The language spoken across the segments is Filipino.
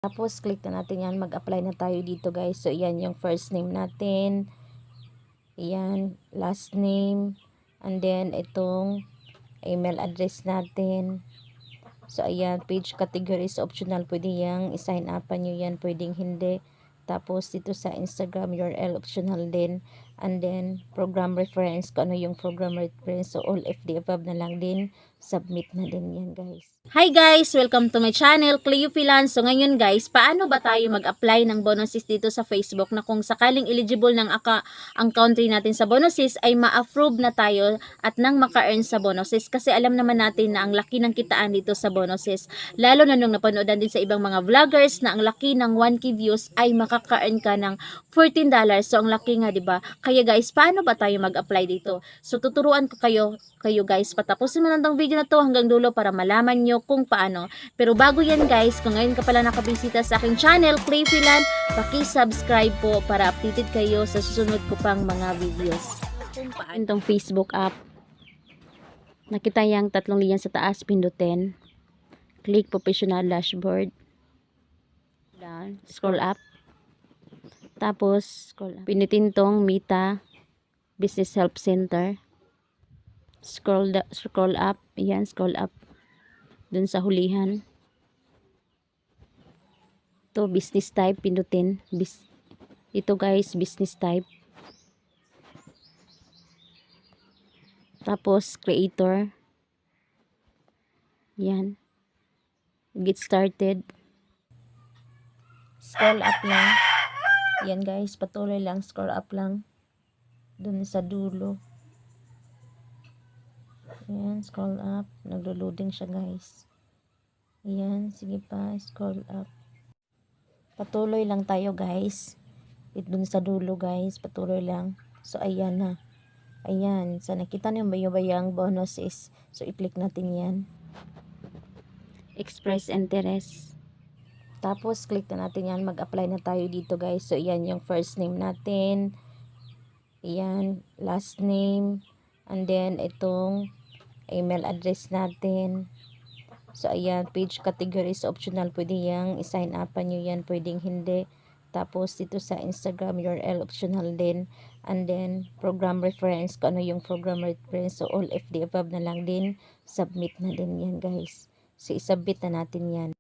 Tapos, click na natin yan. Mag-apply na tayo dito, guys. So, yan yung first name natin. Yan, last name. And then, itong email address natin. So, ayan, page categories optional. Pwede yang i-sign upan nyo yan. Pwedeng hindi. Tapos, dito sa Instagram URL optional din. And then, program reference. Kung ano yung program reference. So, all of the above na lang din. Submit na din yan, guys. Hi guys! Welcome to my channel, Cleo Filan. So ngayon guys, paano ba tayo mag-apply ng bonuses dito sa Facebook na kung sakaling eligible ng ang country natin sa bonuses ay ma-approve na tayo at nang maka-earn sa bonuses. Kasi alam naman natin na ang laki ng kitaan dito sa bonuses. Lalo na nung napanood din sa ibang mga vloggers na ang laki ng 1k views ay makaka-earn ka ng $14. So ang laki nga, 'di ba? Kaya guys, paano ba tayo mag-apply dito? So tuturuan ko kayo guys, patapusin mo lang tong video na to hanggang dulo para malaman nyo kung paano. Pero bago yan guys, kung ngayon ka pala nakabisita sa aking channel, Cleo Filan, paki-subscribe po para updated kayo sa susunod ko pang mga videos. Kung paano tong Facebook app, nakita yung tatlong linya sa taas, pindutin. Click professional dashboard. Down, scroll up. Tapos, pindutin tong Meta Business Help Center. Scroll up. Ayan, scroll up. Dun sa hulihan. Ito, business type. Pindutin. Ito guys, business type. Tapos, creator. Yan. Get started. Scroll up lang. Yan guys, patuloy lang. Scroll up lang. Dun sa dulo. Ayan, scroll up. Naglo-loading siya guys. Ayan, sige pa. Scroll up. Patuloy lang tayo guys. Dun sa dulo guys. Patuloy lang. So, ayan na. Ayan. So, nakita niyo ba yung bonuses? So, i-click natin yan. Express interest. Tapos, click na natin yan. Mag-apply na tayo dito guys. So, ayan yung first name natin. Ayan. Last name. And then, itong email address natin. So, ayan, page categories optional. Pwede yang i-sign upan nyo yan. Pwedeng hindi. Tapos, dito sa Instagram URL optional din. And then, program reference. Kung ano yung program reference. So, all of the above na lang din. Submit na din yan, guys. So, isubmit na natin yan.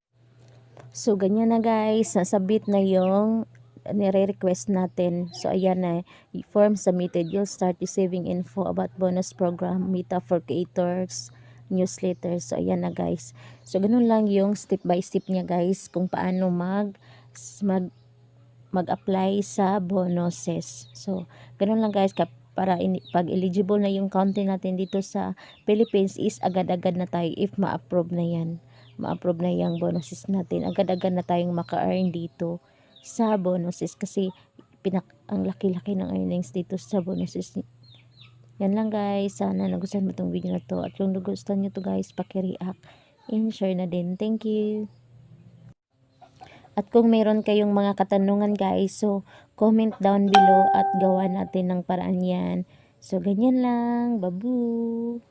So, ganyan na, guys. Nasubmit na yung nire-request natin. So, ayan na. Form submitted. You'll start receiving info about bonus program, Meta for creators, newsletter. So, ayan na guys. So, ganun lang yung step by step niya guys kung paano mag-apply sa bonuses. So, ganun lang guys para pag eligible na yung country natin dito sa Philippines is agad-agad na tayo if ma-approve na yan. Ma-approve na yung bonuses natin. Agad-agad na tayong maka-earn dito sa bonuses kasi ang laki-laki ng earnings dito sa bonuses. Yan lang guys. Sana nagustuhan mo itong video na to. At kung nagustuhan nyo to guys, paki-react and share na din. Thank you. At kung meron kayong mga katanungan guys, so comment down below at gawa natin ng paraan yan. So ganyan lang. Babu!